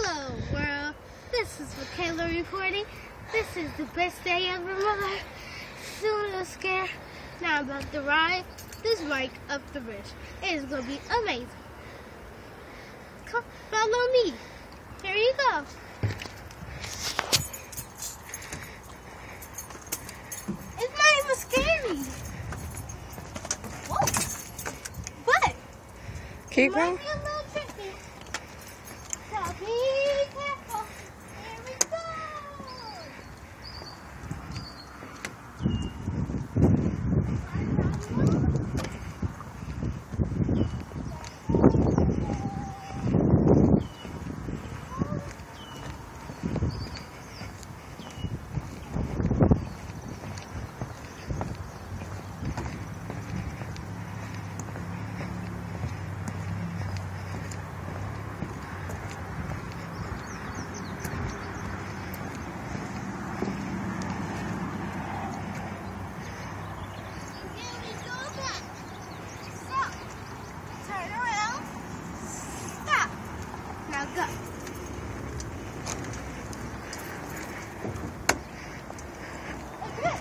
Hello world, this is Makayla reporting. This is the best day ever in my life. Soon a scare. Now I'm about to ride this bike up the bridge. It is going to be amazing. Come follow me. Here you go. It's not even scary. Whoa. But keep it might going. be a little tricky. So be careful. Here we go. Go. Okay.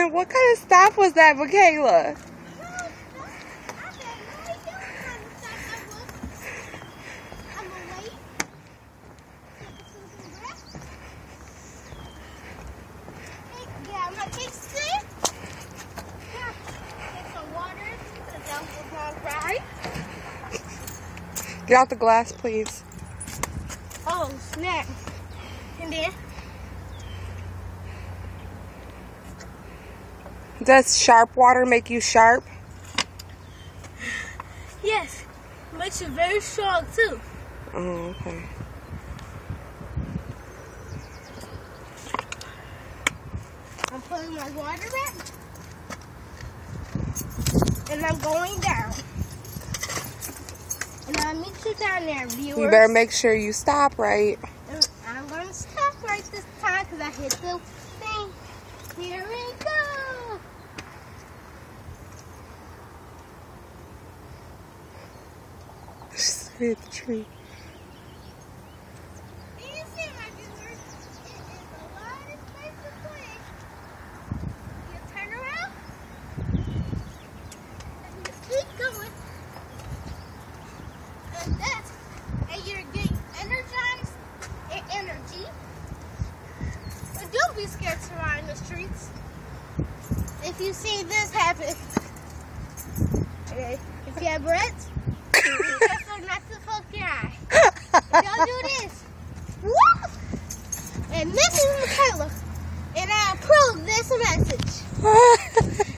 What kind of stop was that, Makayla? Get out the glass, please. Oh, snap. And then? Does sharp water make you sharp? Yes. Makes you very strong, too. Oh, okay. I'm putting my water back. And I'm going down. And I'll meet you down there, viewers. You better make sure you stop right. And I'm going to stop right this time because I hit the thing. Here we go. Just hit the tree. Do you see, my viewers? It is a lot of space to play. You turn around. And just keep going. And you're getting energized and energy. But don't be scared to ride in the streets. If you see this happen, okay, if you have Brett, be careful not to poke your eye. Don't do